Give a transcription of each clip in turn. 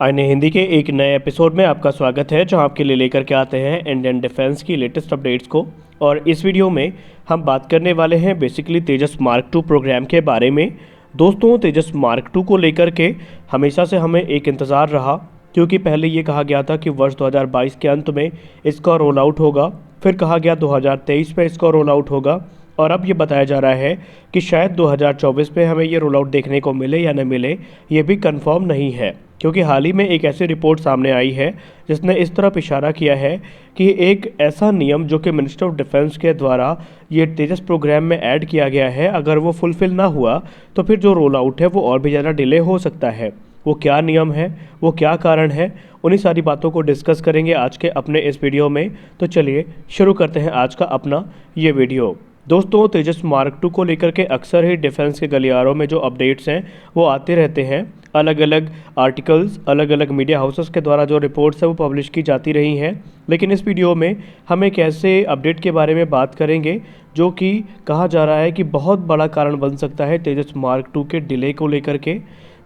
आईने हिंदी के एक नए एपिसोड में आपका स्वागत है, जहां आपके लिए लेकर के आते हैं इंडियन डिफेंस की लेटेस्ट अपडेट्स को। और इस वीडियो में हम बात करने वाले हैं बेसिकली तेजस मार्क 2 प्रोग्राम के बारे में। दोस्तों, तेजस मार्क 2 को लेकर के हमेशा से हमें एक इंतज़ार रहा, क्योंकि पहले ये कहा गया था कि वर्ष 2022 के अंत में इसका रोल आउट होगा, फिर कहा गया 2023 में इसका रोल आउट होगा, और अब ये बताया जा रहा है कि शायद 2024 में हमें ये रोल आउट देखने को मिले या न मिले, ये भी कंफर्म नहीं है। क्योंकि हाल ही में एक ऐसी रिपोर्ट सामने आई है जिसने इस तरफ इशारा किया है कि एक ऐसा नियम जो कि मिनिस्टर ऑफ डिफेंस के द्वारा ये तेजस प्रोग्राम में ऐड किया गया है, अगर वो फुलफिल ना हुआ तो फिर जो रोल आउट है वो और भी ज़्यादा डिले हो सकता है। वो क्या नियम है, वो क्या कारण है, उन्हीं सारी बातों को डिस्कस करेंगे आज के अपने इस वीडियो में। तो चलिए शुरू करते हैं आज का अपना ये वीडियो। दोस्तों, तेजस मार्क 2 को लेकर के अक्सर ही डिफेंस के गलियारों में जो अपडेट्स हैं वो आते रहते हैं। अलग अलग आर्टिकल्स, अलग अलग मीडिया हाउसेस के द्वारा जो रिपोर्ट्स हैं वो पब्लिश की जाती रही हैं। लेकिन इस वीडियो में हम एक ऐसे अपडेट के बारे में बात करेंगे जो कि कहा जा रहा है कि बहुत बड़ा कारण बन सकता है तेजस मार्क 2 के डिले को लेकर के।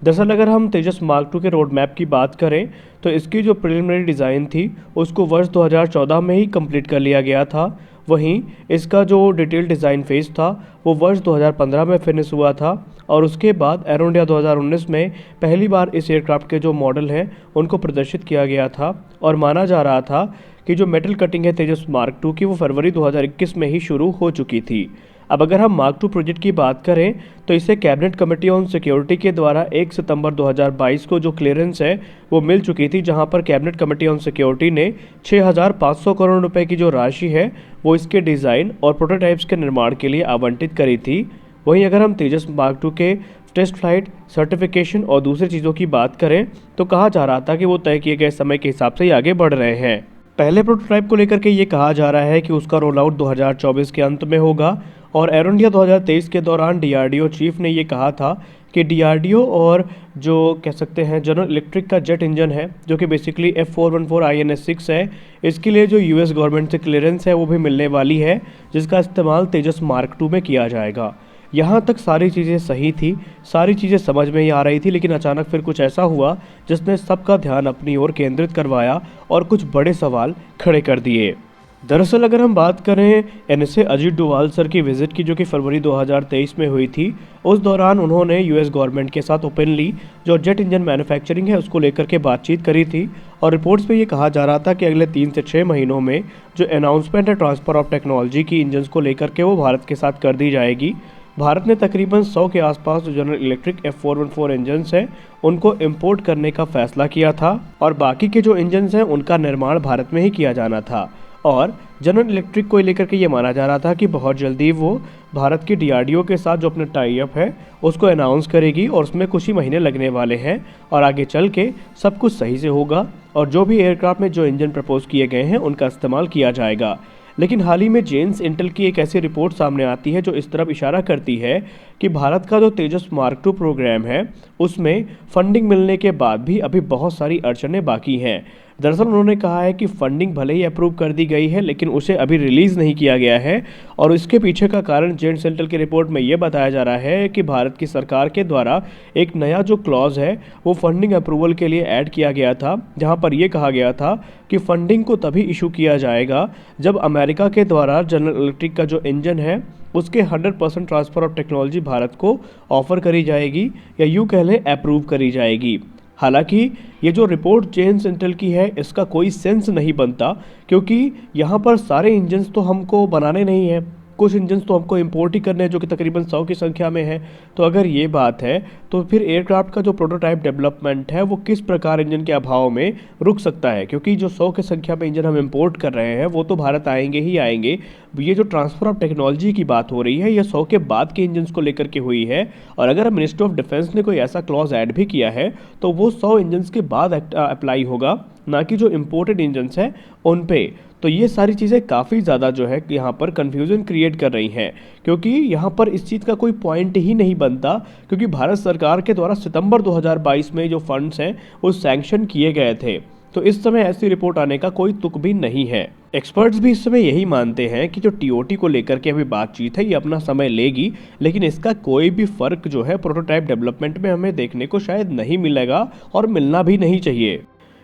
दरअसल अगर हम तेजस मार्क 2 के रोड मैप की बात करें तो इसकी जो प्रिलिमिनरी डिज़ाइन थी उसको वर्ष 2014 में ही कंप्लीट कर लिया गया था। वहीं इसका जो डिटेल डिज़ाइन फेज़ था वो वर्ष 2015 में फिनिश हुआ था, और उसके बाद एरो इंडिया 2019 में पहली बार इस एयरक्राफ्ट के जो मॉडल हैं उनको प्रदर्शित किया गया था। और माना जा रहा था कि जो मेटल कटिंग है तेजस मार्क 2 की वो फरवरी 2021 में ही शुरू हो चुकी थी। अब अगर हम मार्क 2 प्रोजेक्ट की बात करें तो इसे कैबिनेट कमेटी ऑन सिक्योरिटी के द्वारा 1 सितंबर 2022 को जो क्लियरेंस है वो मिल चुकी थी, जहां पर कैबिनेट कमेटी ऑन सिक्योरिटी ने 6,500 करोड़ रुपए की जो राशि है वो इसके डिज़ाइन और प्रोटोटाइप्स के निर्माण के लिए आवंटित करी थी। वहीं अगर हम तेजस मार्क 2 के टेस्ट फ्लाइट, सर्टिफिकेशन और दूसरी चीज़ों की बात करें तो कहा जा रहा था कि वो तय किए गए समय के हिसाब से ही आगे बढ़ रहे हैं। पहले प्रोटोटाइप को लेकर के ये कहा जा रहा है कि उसका रोल आउट 2024 के अंत में होगा, और एरो इंडिया 2023 के दौरान डीआरडीओ चीफ ने ये कहा था कि डीआरडीओ और जो कह सकते हैं जनरल इलेक्ट्रिक का जेट इंजन है जो कि बेसिकली F414 INS-6 है, इसके लिए जो यूएस गवर्नमेंट से क्लियरेंस है वो भी मिलने वाली है, जिसका इस्तेमाल तेजस मार्क 2 में किया जाएगा। यहाँ तक सारी चीज़ें सही थी, सारी चीज़ें समझ में ही आ रही थी, लेकिन अचानक फिर कुछ ऐसा हुआ जिसने सबका ध्यान अपनी ओर केंद्रित करवाया और कुछ बड़े सवाल खड़े कर दिए। दरअसल अगर हम बात करें एनएसए अजीत डोभाल सर की विजिट की, जो कि फरवरी 2023 में हुई थी, उस दौरान उन्होंने यूएस गवर्नमेंट के साथ ओपनली जो जेट इंजन मैन्युफैक्चरिंग है उसको लेकर के बातचीत करी थी। और रिपोर्ट्स पे ये कहा जा रहा था कि अगले 3 से 6 महीनों में जो अनाउंसमेंट है ट्रांसफ़र ऑफ टेक्नोलॉजी की इंजन्स को लेकर के वो भारत के साथ कर दी जाएगी। भारत ने तकरीबन 100 के आसपास जो जनरल इलेक्ट्रिक F414 इंजन्स हैं उनको इंपोर्ट करने का फैसला किया था, और बाकी के जो इंजन्स हैं उनका निर्माण भारत में ही किया जाना था। और जनरल इलेक्ट्रिक को लेकर के ये माना जा रहा था कि बहुत जल्दी वो भारत की डीआरडीओ के साथ जो अपना टाई अप है उसको अनाउंस करेगी, और उसमें कुछ ही महीने लगने वाले हैं और आगे चल के सब कुछ सही से होगा, और जो भी एयरक्राफ्ट में जो इंजन प्रपोज किए गए हैं उनका इस्तेमाल किया जाएगा। लेकिन हाल ही में जेन्स इंटेल की एक ऐसी रिपोर्ट सामने आती है जो इस तरफ इशारा करती है कि भारत का जो तेजस मार्क 2 प्रोग्राम है उसमें फंडिंग मिलने के बाद भी अभी बहुत सारी अड़चनें बाकी हैं। दरअसल उन्होंने कहा है कि फंडिंग भले ही अप्रूव कर दी गई है लेकिन उसे अभी रिलीज़ नहीं किया गया है, और इसके पीछे का कारण जेन्स इंटेल की रिपोर्ट में ये बताया जा रहा है कि भारत की सरकार के द्वारा एक नया जो क्लॉज है वो फंडिंग अप्रूवल के लिए ऐड किया गया था, जहां पर यह कहा गया था कि फंडिंग को तभी इशू किया जाएगा जब अमेरिका के द्वारा जनरल इलेक्ट्रिक का जो इंजन है उसके 100% ट्रांसफ़र ऑफ टेक्नोलॉजी भारत को ऑफर करी जाएगी, या यूँ कह लें अप्रूव करी जाएगी। हालांकि ये जो रिपोर्ट जेन्स इंटेल की है इसका कोई सेंस नहीं बनता, क्योंकि यहाँ पर सारे इंजन्स तो हमको बनाने नहीं हैं, कुछ इंजन्स तो हमको इंपोर्ट ही करने हैं जो कि तकरीबन 100 की संख्या में है। तो अगर ये बात है तो फिर एयरक्राफ्ट का जो प्रोटोटाइप डेवलपमेंट है वो किस प्रकार इंजन के अभाव में रुक सकता है, क्योंकि जो 100 की संख्या में इंजन हम इंपोर्ट कर रहे हैं वो तो भारत आएंगे ही आएंगे। ये जो ट्रांसफ़र ऑफ टेक्नोलॉजी की बात हो रही है ये 100 के बाद के इंजन्स को लेकर के हुई है, और अगर मिनिस्ट्री ऑफ डिफेंस ने कोई ऐसा क्लॉज ऐड भी किया है तो वो 100 इंजन्स के बाद अप्लाई होगा, ना कि जो इम्पोर्टेड इंजन्स हैं उन पे। तो ये सारी चीज़ें काफ़ी ज़्यादा जो है यहाँ पर कन्फ्यूज़न क्रिएट कर रही हैं, क्योंकि यहाँ पर इस चीज़ का कोई पॉइंट ही नहीं बनता, क्योंकि भारत सरकार के द्वारा सितंबर 2022 में जो फंड्स हैं वो सैंक्शन किए गए थे। तो इस समय ऐसी रिपोर्ट आने का कोई तुक भी नहीं है। एक्सपर्ट्स भी इस समय यही मानते हैं कि जो टीओटी को लेकर के अभी बातचीत है ये अपना समय लेगी, लेकिन इसका कोई भी फ़र्क जो है प्रोटोटाइप डेवलपमेंट में हमें देखने को शायद नहीं मिलेगा और मिलना भी नहीं चाहिए।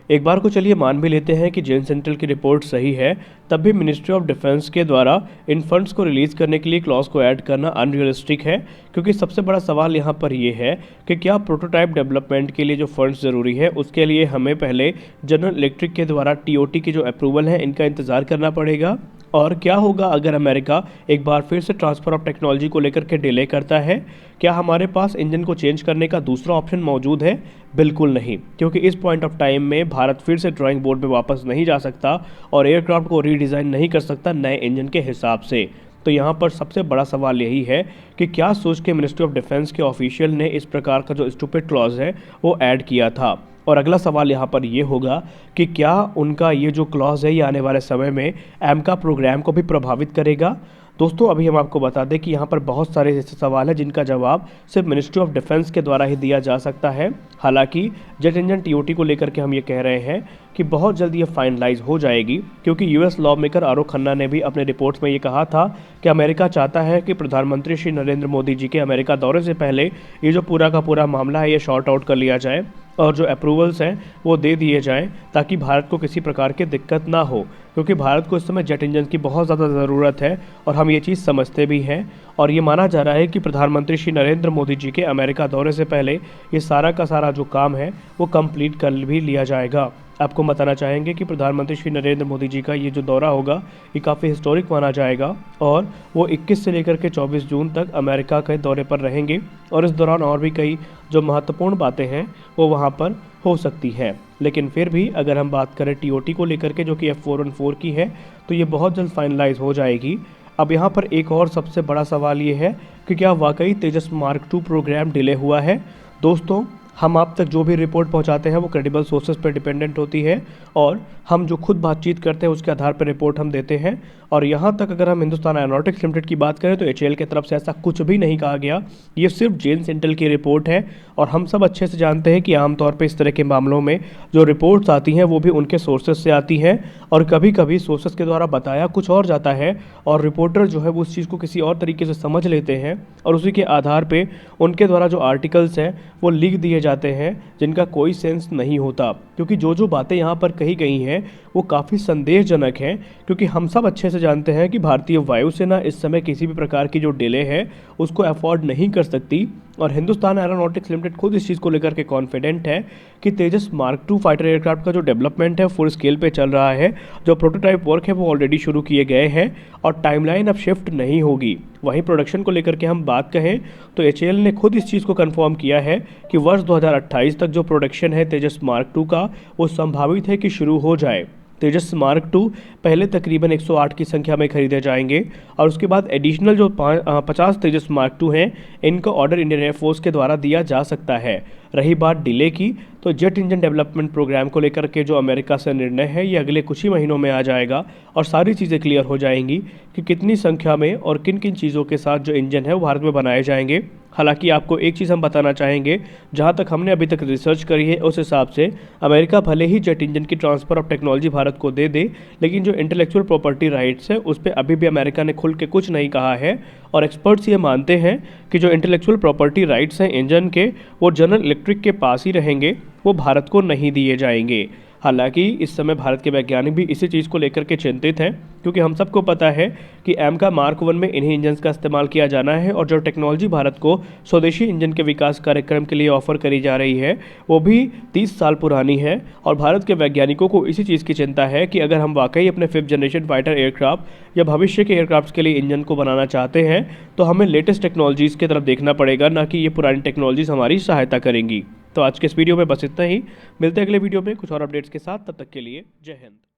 एक बार को चलिए मान भी लेते हैं कि जैन सेंट्रल की रिपोर्ट सही है, तब भी मिनिस्ट्री ऑफ डिफेंस के द्वारा इन फंड्स को रिलीज़ करने के लिए क्लॉज को ऐड करना अनरियलिस्टिक है, क्योंकि सबसे बड़ा सवाल यहाँ पर ये है कि क्या प्रोटोटाइप डेवलपमेंट के लिए जो फंड्स ज़रूरी है उसके लिए हमें पहले जनरल इलेक्ट्रिक के द्वारा टीओटी की जो अप्रूवल है इनका इंतज़ार करना पड़ेगा। और क्या होगा अगर अमेरिका एक बार फिर से ट्रांसफ़र ऑफ टेक्नोलॉजी को लेकर के डिले करता है? क्या हमारे पास इंजन को चेंज करने का दूसरा ऑप्शन मौजूद है? बिल्कुल नहीं, क्योंकि इस पॉइंट ऑफ टाइम में भारत फिर से ड्राइंग बोर्ड में वापस नहीं जा सकता और एयरक्राफ्ट को रीडिज़ाइन नहीं कर सकता नए इंजन के हिसाब से। तो यहाँ पर सबसे बड़ा सवाल यही है कि क्या सोच के मिनिस्ट्री ऑफ डिफेंस के ऑफिशियल ने इस प्रकार का जो स्टूपिड क्लॉज है वो ऐड किया था। और अगला सवाल यहाँ पर ये होगा कि क्या उनका ये जो क्लॉज है ये आने वाले समय में एमका प्रोग्राम को भी प्रभावित करेगा? दोस्तों अभी हम आपको बता दें कि यहाँ पर बहुत सारे ऐसे सवाल हैं जिनका जवाब सिर्फ मिनिस्ट्री ऑफ डिफेंस के द्वारा ही दिया जा सकता है। हालांकि जेट इंजन टीओटी को लेकर के हम ये कह रहे हैं कि बहुत जल्द ये फाइनलाइज हो जाएगी, क्योंकि यूएस लॉ मेकर आरोप खन्ना ने भी अपने रिपोर्ट्स में ये कहा था कि अमेरिका चाहता है कि प्रधानमंत्री श्री नरेंद्र मोदी जी के अमेरिका दौरे से पहले ये जो पूरा का पूरा मामला है ये शॉर्ट आउट कर लिया जाए और जो अप्रूवल्स हैं वो दे दिए जाएं, ताकि भारत को किसी प्रकार की दिक्कत ना हो, क्योंकि भारत को इस समय जेट इंजन की बहुत ज़्यादा ज़रूरत है और हम ये चीज़ समझते भी हैं। और ये माना जा रहा है कि प्रधानमंत्री श्री नरेंद्र मोदी जी के अमेरिका दौरे से पहले ये सारा का सारा जो काम है वो कंप्लीट कर भी लिया जाएगा। आपको बताना चाहेंगे कि प्रधानमंत्री श्री नरेंद्र मोदी जी का ये जो दौरा होगा ये काफ़ी हिस्टोरिक माना जाएगा और वो 21 से लेकर के 24 जून तक अमेरिका के दौरे पर रहेंगे और इस दौरान और भी कई जो महत्वपूर्ण बातें हैं वो वहाँ पर हो सकती हैं। लेकिन फिर भी अगर हम बात करें टीओटी को लेकर के जो कि F414 की है तो ये बहुत जल्द फाइनलाइज हो जाएगी। अब यहाँ पर एक और सबसे बड़ा सवाल ये है कि क्या वाकई तेजस मार्क 2 प्रोग्राम डिले हुआ है? दोस्तों हम आप तक जो भी रिपोर्ट पहुंचाते हैं वो क्रेडिबल सोर्सेज पर डिपेंडेंट होती है और हम जो खुद बातचीत करते हैं उसके आधार पर रिपोर्ट हम देते हैं। और यहाँ तक अगर हम हिंदुस्तान एरोनॉटिक्स लिमिटेड की बात करें तो एचएएल की तरफ से ऐसा कुछ भी नहीं कहा गया, ये सिर्फ जेन सेंट्रल की रिपोर्ट है। और हम सब अच्छे से जानते हैं कि आमतौर पर इस तरह के मामलों में जो रिपोर्ट्स आती हैं वो भी उनके सोर्सेज से आती हैं और कभी कभी सोर्सेज के द्वारा बताया कुछ और जाता है और रिपोर्टर जो है वो उस चीज़ को किसी और तरीके से समझ लेते हैं और उसी के आधार पर उनके द्वारा जो आर्टिकल्स हैं वो लिख दिए जाते हैं जिनका कोई सेंस नहीं होता, क्योंकि जो बातें यहाँ पर कही गई हैं वो काफ़ी संदेहजनक हैं। क्योंकि हम सब अच्छे से जानते हैं कि भारतीय वायुसेना इस समय किसी भी प्रकार की जो डिले है उसको अफोर्ड नहीं कर सकती और हिंदुस्तान एरोनॉटिक्स लिमिटेड खुद इस चीज़ को लेकर के कॉन्फिडेंट है कि तेजस मार्क 2 फाइटर एयरक्राफ्ट का जो डेवलपमेंट है फुल स्केल पे चल रहा है, जो प्रोटोटाइप वर्क है वो ऑलरेडी शुरू किए गए हैं और टाइमलाइन अब शिफ्ट नहीं होगी। वहीं प्रोडक्शन को लेकर के हम बात कहें तो एचएएल ने खुद इस चीज़ को कंफर्म किया है कि वर्ष 2028 तक जो प्रोडक्शन है तेजस मार्क 2 का वो संभावित है कि शुरू हो जाए। तेजस मार्क 2 पहले तकरीबन 108 की संख्या में खरीदे जाएंगे और उसके बाद एडिशनल जो 50 तेजस मार्क 2 हैं इनका ऑर्डर इंडियन एयरफोर्स के द्वारा दिया जा सकता है। रही बात डिले की, तो जेट इंजन डेवलपमेंट प्रोग्राम को लेकर के जो अमेरिका से निर्णय है ये अगले कुछ ही महीनों में आ जाएगा और सारी चीज़ें क्लियर हो जाएंगी कि कितनी संख्या में और किन किन चीज़ों के साथ जो इंजन है वो भारत में बनाए जाएंगे। हालांकि आपको एक चीज़ हम बताना चाहेंगे, जहां तक हमने अभी तक रिसर्च करी है उस हिसाब से अमेरिका भले ही जेट इंजन की ट्रांसफ़र ऑफ टेक्नोलॉजी भारत को दे दे, लेकिन जो इंटेलेक्चुअल प्रॉपर्टी राइट्स है उस पर अभी भी अमेरिका ने खुल के कुछ नहीं कहा है। और एक्सपर्ट्स ये मानते हैं कि जो इंटेलेक्चुअल प्रॉपर्टी राइट्स हैं इंजन के वो जनरल इलेक्ट्रिक के पास ही रहेंगे, वो भारत को नहीं दिए जाएंगे। हालांकि इस समय भारत के वैज्ञानिक भी इसी चीज़ को लेकर के चिंतित हैं, क्योंकि हम सबको पता है कि एमका मार्क 1 में इन्हीं इंजन का इस्तेमाल किया जाना है और जो टेक्नोलॉजी भारत को स्वदेशी इंजन के विकास कार्यक्रम के लिए ऑफर करी जा रही है वो भी 30 साल पुरानी है। और भारत के वैज्ञानिकों को इसी चीज़ की चिंता है कि अगर हम वाकई अपने 5th जनरेशन फाइटर एयरक्राफ्ट या भविष्य के एयरक्राफ्ट के लिए इंजन को बनाना चाहते हैं तो हमें लेटेस्ट टेक्नोलॉजीज़ की तरफ देखना पड़ेगा, ना कि ये पुरानी टेक्नोलॉजीज़ हमारी सहायता करेंगी। तो आज के इस वीडियो में बस इतना ही, मिलते हैं अगले वीडियो में कुछ और अपडेट्स के साथ। तब तक के लिए जय हिंद।